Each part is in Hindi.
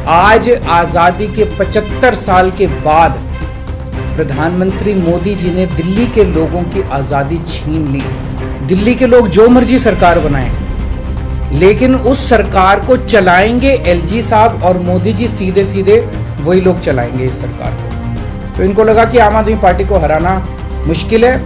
आज आजादी के 75 साल के बाद प्रधानमंत्री मोदी जी ने दिल्ली के लोगों की आजादी छीन ली। दिल्ली के लोग जो मर्जी सरकार बनाएं, लेकिन उस सरकार को चलाएंगे एलजी साहब और मोदी जी, सीधे सीधे वही लोग चलाएंगे इस सरकार को। तो इनको लगा कि आम आदमी पार्टी को हराना मुश्किल है,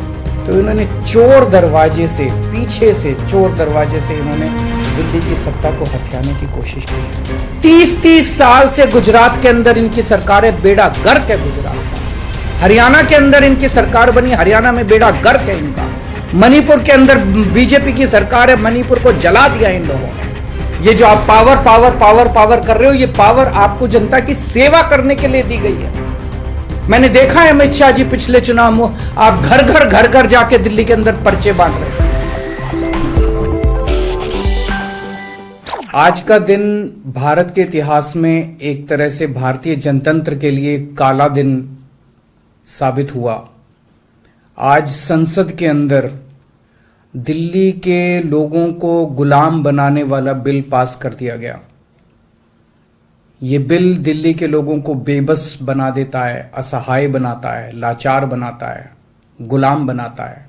तो इन्होंने चोर दरवाजे से, पीछे से चोर दरवाजे से इन्होंने दिल्ली की सत्ता को हथियाने की कोशिश की। 30-30 साल से गुजरात के अंदर इनकी सरकार है, बेड़ा गर्क है गुजरात का। हरियाणा के अंदर इनकी सरकार बनी, हरियाणा में बेड़ा गर्क है इनका। मणिपुर के अंदर बीजेपी की सरकार है, मणिपुर को जला दिया इन लोगों ने। ये जो आप पावर पावर पावर पावर कर रहे हो, ये पावर आपको जनता की सेवा करने के लिए दी गई है। मैंने देखा है अमित शाह जी पिछले चुनाव में आप घर घर जाके दिल्ली के अंदर पर्चे बांट रहे थे। आज का दिन भारत के इतिहास में एक तरह से भारतीय जनतंत्र के लिए काला दिन साबित हुआ। आज संसद के अंदर दिल्ली के लोगों को गुलाम बनाने वाला बिल पास कर दिया गया। ये बिल दिल्ली के लोगों को बेबस बना देता है, असहाय बनाता है, लाचार बनाता है, गुलाम बनाता है।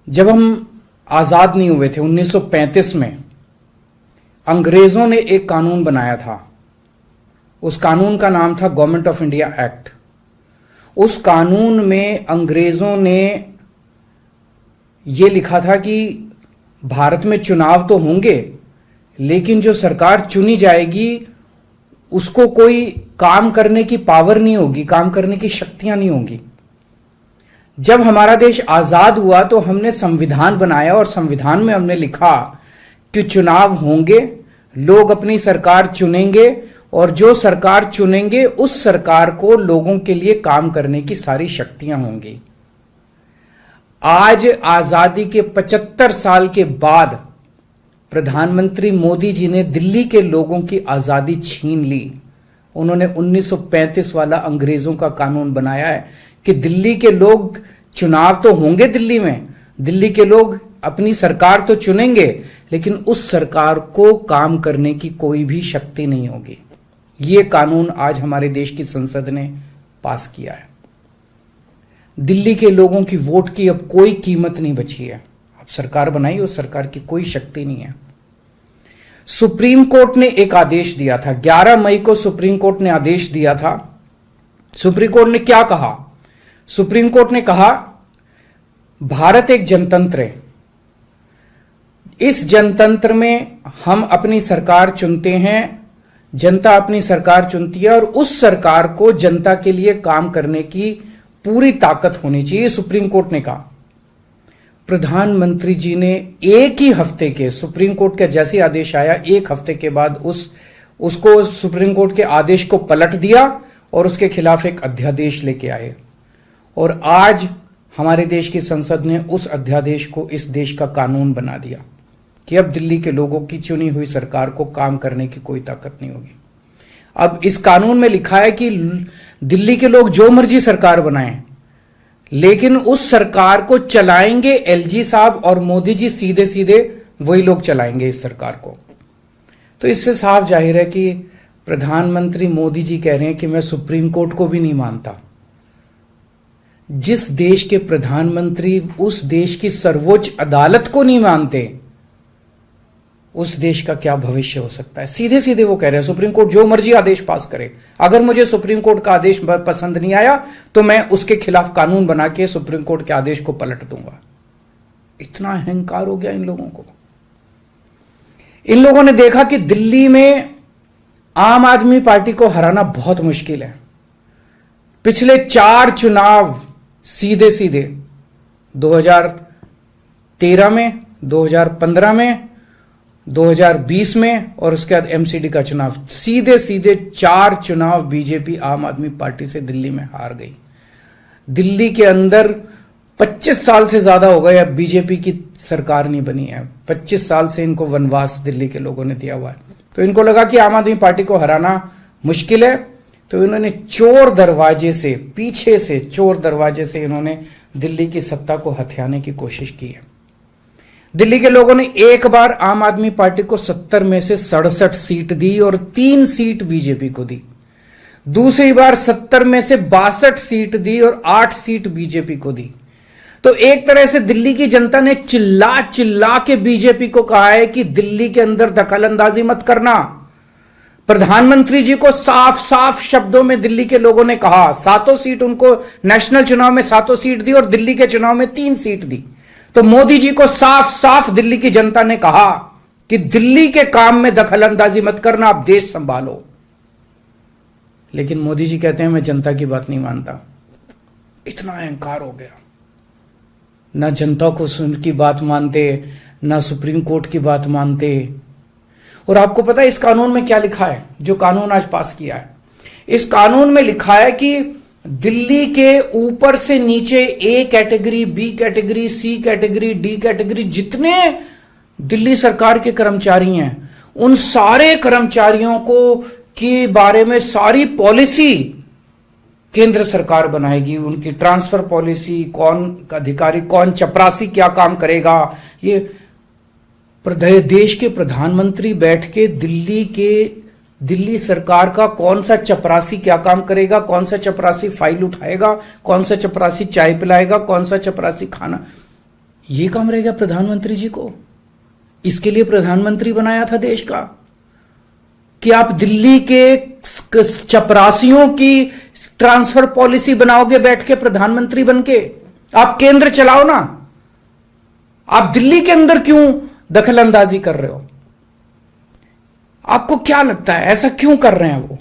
जब हम आजाद नहीं हुए थे 1935 में, अंग्रेजों ने एक कानून बनाया था। उस कानून का नाम था गवर्नमेंट ऑफ इंडिया एक्ट। उस कानून में अंग्रेजों ने यह लिखा था कि भारत में चुनाव तो होंगे, लेकिन जो सरकार चुनी जाएगी उसको कोई काम करने की पावर नहीं होगी, काम करने की शक्तियां नहीं होंगी। जब हमारा देश आजाद हुआ तो हमने संविधान बनाया और संविधान में हमने लिखा कि चुनाव होंगे, लोग अपनी सरकार चुनेंगे और जो सरकार चुनेंगे उस सरकार को लोगों के लिए काम करने की सारी शक्तियां होंगी। आज आजादी के 75 साल के बाद प्रधानमंत्री मोदी जी ने दिल्ली के लोगों की आजादी छीन ली। उन्होंने 1935 वाला अंग्रेजों का कानून बनाया है कि दिल्ली के लोग, चुनाव तो होंगे दिल्ली में, दिल्ली के लोग अपनी सरकार तो चुनेंगे, लेकिन उस सरकार को काम करने की कोई भी शक्ति नहीं होगी। यह कानून आज हमारे देश की संसद ने पास किया है। दिल्ली के लोगों की वोट की अब कोई कीमत नहीं बची है। अब सरकार बनाई, उस सरकार की कोई शक्ति नहीं है। सुप्रीम कोर्ट ने एक आदेश दिया था, 11 मई को सुप्रीम कोर्ट ने आदेश दिया था। सुप्रीम कोर्ट ने क्या कहा? सुप्रीम कोर्ट ने कहा भारत एक जनतंत्र है, इस जनतंत्र में हम अपनी सरकार चुनते हैं, जनता अपनी सरकार चुनती है और उस सरकार को जनता के लिए काम करने की पूरी ताकत होनी चाहिए, सुप्रीम कोर्ट ने कहा। प्रधानमंत्री जी ने एक ही हफ्ते के, सुप्रीम कोर्ट का जैसे आदेश आया, एक हफ्ते के बाद उसको सुप्रीम कोर्ट के आदेश को पलट दिया और उसके खिलाफ एक अध्यादेश लेके आए। और आज हमारे देश की संसद ने उस अध्यादेश को इस देश का कानून बना दिया कि अब दिल्ली के लोगों की चुनी हुई सरकार को काम करने की कोई ताकत नहीं होगी। अब इस कानून में लिखा है कि दिल्ली के लोग जो मर्जी सरकार बनाएं, लेकिन उस सरकार को चलाएंगे एलजी साहब और मोदी जी, सीधे सीधे वही लोग चलाएंगे इस सरकार को। तो इससे साफ जाहिर है कि प्रधानमंत्री मोदी जी कह रहे हैं कि मैं सुप्रीम कोर्ट को भी नहीं मानता। जिस देश के प्रधानमंत्री उस देश की सर्वोच्च अदालत को नहीं मानते, उस देश का क्या भविष्य हो सकता है? सीधे सीधे वो कह रहे हैं सुप्रीम कोर्ट जो मर्जी आदेश पास करे, अगर मुझे सुप्रीम कोर्ट का आदेश पसंद नहीं आया तो मैं उसके खिलाफ कानून बना के सुप्रीम कोर्ट के आदेश को पलट दूंगा। इतना अहंकार हो गया इन लोगों को। इन लोगों ने देखा कि दिल्ली में आम आदमी पार्टी को हराना बहुत मुश्किल है। पिछले 4 चुनाव सीधे सीधे 2013 में, 2015 में, 2020 में और उसके बाद एमसीडी का चुनाव, सीधे सीधे 4 चुनाव बीजेपी आम आदमी पार्टी से दिल्ली में हार गई। दिल्ली के अंदर 25 साल से ज्यादा हो गए अब बीजेपी की सरकार नहीं बनी है। 25 साल से इनको वनवास दिल्ली के लोगों ने दिया हुआ है। तो इनको लगा कि आम आदमी पार्टी को हराना मुश्किल है, तो इन्होंने चोर दरवाजे से, पीछे से चोर दरवाजे से इन्होंने दिल्ली की सत्ता को हथियाने की कोशिश की है। दिल्ली के लोगों ने एक बार आम आदमी पार्टी को 70 में से 67 सीट दी और 3 सीट बीजेपी को दी। दूसरी बार 70 में से 62 सीट दी और 8 सीट बीजेपी को दी। तो एक तरह से दिल्ली की जनता ने चिल्ला चिल्ला के बीजेपी को कहा है कि दिल्ली के अंदर दखलंदाजी मत करना। प्रधानमंत्री जी को साफ साफ शब्दों में दिल्ली के लोगों ने कहा, 7 सीट उनको नेशनल चुनाव में 7 सीट दी और दिल्ली के चुनाव में 3 सीट दी। तो मोदी जी को साफ साफ दिल्ली की जनता ने कहा कि दिल्ली के काम में दखलंदाजी मत करना, आप देश संभालो। लेकिन मोदी जी कहते हैं मैं जनता की बात नहीं मानता। इतना अहंकार हो गया, ना जनता को की बात मानते, ना सुप्रीम कोर्ट की बात मानते। और आपको पता है इस कानून में क्या लिखा है, जो कानून आज पास किया है? इस कानून में लिखा है कि दिल्ली के ऊपर से नीचे A category, B category, C category, D category जितने दिल्ली सरकार के कर्मचारी हैं, उन सारे कर्मचारियों को के बारे में सारी पॉलिसी केंद्र सरकार बनाएगी। उनकी ट्रांसफर पॉलिसी, कौन अधिकारी, कौन चपरासी क्या काम करेगा, ये देश के प्रधानमंत्री बैठ के दिल्ली सरकार का कौन सा चपरासी क्या काम करेगा, कौन सा चपरासी फाइल उठाएगा, कौन सा चपरासी चाय पिलाएगा, कौन सा चपरासी खाना, ये काम रहेगा प्रधानमंत्री जी को। इसके लिए प्रधानमंत्री बनाया था देश का कि आप दिल्ली के चपरासियों की ट्रांसफर पॉलिसी बनाओगे बैठ के प्रधानमंत्री बनके। आप केंद्र चलाओ ना, आप दिल्ली के अंदर क्यों दखलंदाजी कर रहे हो? आपको क्या लगता है ऐसा क्यों कर रहे हैं?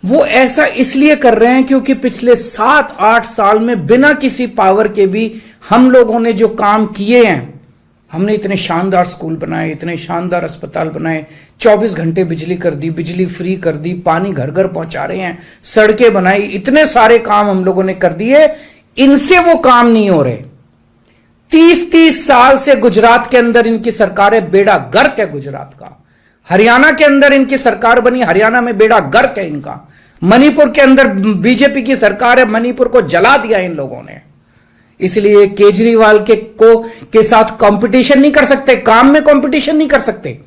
वो ऐसा इसलिए कर रहे हैं क्योंकि पिछले 7-8 साल में बिना किसी पावर के भी हम लोगों ने जो काम किए हैं, हमने इतने शानदार स्कूल बनाए, इतने शानदार अस्पताल बनाए, 24 घंटे बिजली कर दी, बिजली फ्री कर दी, पानी घर घर पहुंचा रहे हैं, सड़कें बनाई, इतने सारे काम हम लोगों ने कर दिए। इनसे वो काम नहीं हो रहे। 30-30 साल से गुजरात के अंदर इनकी सरकार है, बेड़ा गर्क है गुजरात का। हरियाणा के अंदर इनकी सरकार बनी, हरियाणा में बेड़ा गर्क है इनका। मणिपुर के अंदर बीजेपी की सरकार है, मणिपुर को जला दिया इन लोगों ने। इसलिए केजरीवाल के साथ कंपटीशन नहीं कर सकते, काम में कंपटीशन नहीं कर सकते,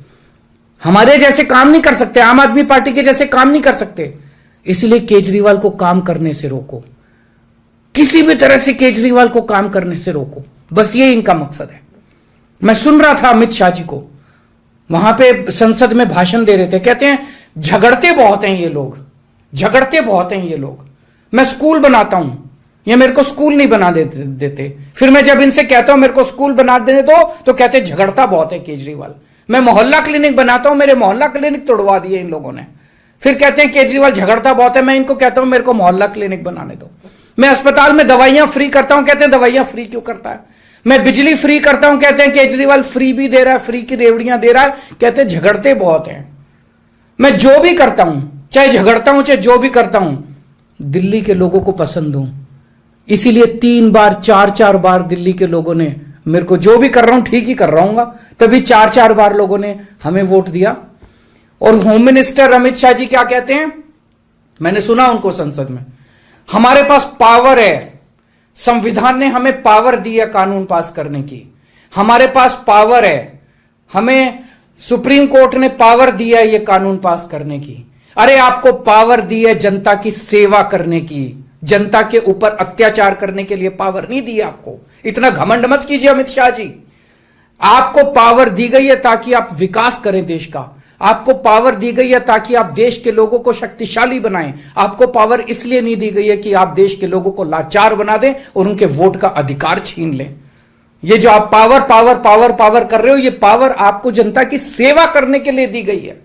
हमारे जैसे काम नहीं कर सकते, आम आदमी पार्टी के जैसे काम नहीं कर सकते। इसलिए केजरीवाल को काम करने से रोको, किसी भी तरह से केजरीवाल को काम करने से रोको, बस ये इनका मकसद है। मैं सुन रहा था अमित शाह जी को, वहां पे संसद में भाषण दे रहे थे, कहते हैं झगड़ते बहुत हैं ये लोग, झगड़ते बहुत हैं ये लोग। मैं स्कूल बनाता हूं, ये मेरे को स्कूल नहीं बना देते। फिर मैं जब इनसे कहता हूं मेरे को स्कूल बना देने दो, तो कहते झगड़ता बहुत है केजरीवाल। मैं मोहल्ला क्लिनिक बनाता हूं, मेरे मोहल्ला क्लिनिक तोड़वा दिए इन लोगों ने। फिर कहते हैं केजरीवाल झगड़ता बहुत है, मैं इनको कहता हूं मेरे को मोहल्ला क्लिनिक बनाने दो। मैं अस्पताल में दवाइयां फ्री करता हूं, कहते हैं दवाइयां फ्री क्यों करता है। मैं बिजली फ्री करता हूं, कहते हैं केजरीवाल फ्री भी दे रहा है, फ्री की रेवड़ियां दे रहा है, कहते हैं झगड़ते बहुत हैं। मैं जो भी करता हूं, चाहे झगड़ता हूं चाहे जो भी करता हूं, दिल्ली के लोगों को पसंद हूं। इसीलिए 3 बार 4-4 बार दिल्ली के लोगों ने मेरे को, जो भी कर रहा हूं ठीक ही कर रहा हूंगा, तभी 4-4 बार लोगों ने हमें वोट दिया। और होम मिनिस्टर अमित शाह जी क्या कहते हैं, मैंने सुना उनको संसद में, हमारे पास पावर है, संविधान ने हमें पावर दी है कानून पास करने की, हमारे पास पावर है, हमें सुप्रीम कोर्ट ने पावर दिया है ये कानून पास करने की। अरे आपको पावर दी है जनता की सेवा करने की, जनता के ऊपर अत्याचार करने के लिए पावर नहीं दी है आपको। इतना घमंड मत कीजिए अमित शाह जी। आपको पावर दी गई है ताकि आप विकास करें देश का, आपको पावर दी गई है ताकि आप देश के लोगों को शक्तिशाली बनाएं। आपको पावर इसलिए नहीं दी गई है कि आप देश के लोगों को लाचार बना दें और उनके वोट का अधिकार छीन लें। ये जो आप पावर पावर पावर पावर कर रहे हो, ये पावर आपको जनता की सेवा करने के लिए दी गई है।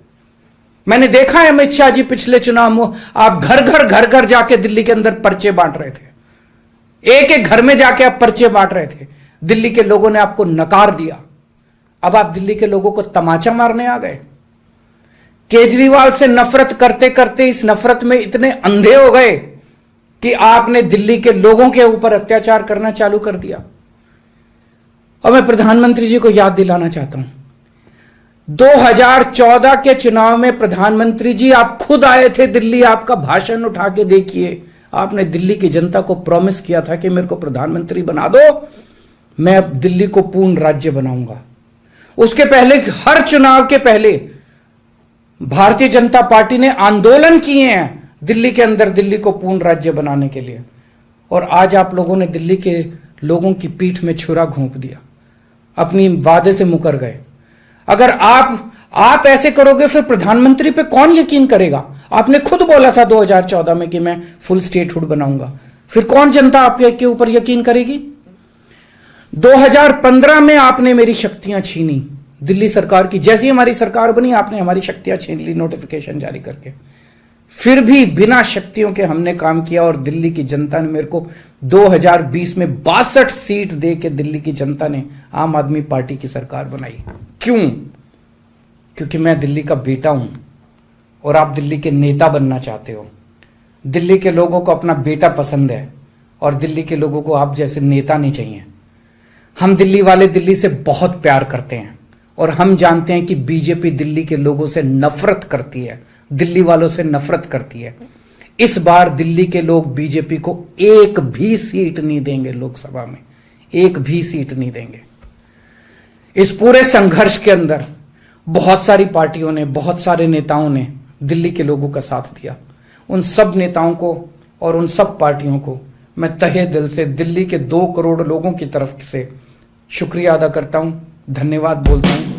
मैंने देखा है अमित शाह जी पिछले चुनाव में आप घर घर जाके दिल्ली के अंदर पर्चे बांट रहे थे, एक एक घर में जाके आप पर्चे बांट रहे थे। दिल्ली के लोगों ने आपको नकार दिया। अब आप दिल्ली के लोगों को तमाचा मारने आ गए। केजरीवाल से नफरत करते करते इस नफरत में इतने अंधे हो गए कि आपने दिल्ली के लोगों के ऊपर अत्याचार करना चालू कर दिया। और मैं प्रधानमंत्री जी को याद दिलाना चाहता हूं, 2014 के चुनाव में प्रधानमंत्री जी आप खुद आए थे दिल्ली, आपका भाषण उठा के देखिए। आपने दिल्ली की जनता को प्रॉमिस किया था कि मेरे को प्रधानमंत्री बना दो, मैं अब दिल्ली को पूर्ण राज्य बनाऊंगा। उसके पहले, हर चुनाव के पहले भारतीय जनता पार्टी ने आंदोलन किए हैं दिल्ली के अंदर दिल्ली को पूर्ण राज्य बनाने के लिए। और आज आप लोगों ने दिल्ली के लोगों की पीठ में छुरा घोंप दिया, अपनी वादे से मुकर गए। अगर आप ऐसे करोगे फिर प्रधानमंत्री पे कौन यकीन करेगा? आपने खुद बोला था 2014 में कि मैं फुल स्टेटहुड बनाऊंगा, फिर कौन जनता आपके ऊपर यकीन करेगी? 2015 में आपने मेरी शक्तियां छीनी दिल्ली सरकार की। जैसी हमारी सरकार बनी आपने हमारी शक्तियां छीन ली नोटिफिकेशन जारी करके। फिर भी बिना शक्तियों के हमने काम किया और दिल्ली की जनता ने मेरे को 2020 में 62 सीट दे के दिल्ली की जनता ने आम आदमी पार्टी की सरकार बनाई। क्यों? क्योंकि मैं दिल्ली का बेटा हूं और आप दिल्ली के नेता बनना चाहते हो। दिल्ली के लोगों को अपना बेटा पसंद है और दिल्ली के लोगों को आप जैसे नेता नहीं चाहिए। हम दिल्ली वाले दिल्ली से बहुत प्यार करते हैं और हम जानते हैं कि बीजेपी दिल्ली के लोगों से नफरत करती है, दिल्ली वालों से नफरत करती है। इस बार दिल्ली के लोग बीजेपी को एक भी सीट नहीं देंगे, लोकसभा में एक भी सीट नहीं देंगे। इस पूरे संघर्ष के अंदर बहुत सारी पार्टियों ने, बहुत सारे नेताओं ने दिल्ली के लोगों का साथ दिया। उन सब नेताओं को और उन सब पार्टियों को मैं तहे दिल से दिल्ली के 2 करोड़ लोगों की तरफ से शुक्रिया अदा करता हूं, धन्यवाद बोलता हूं।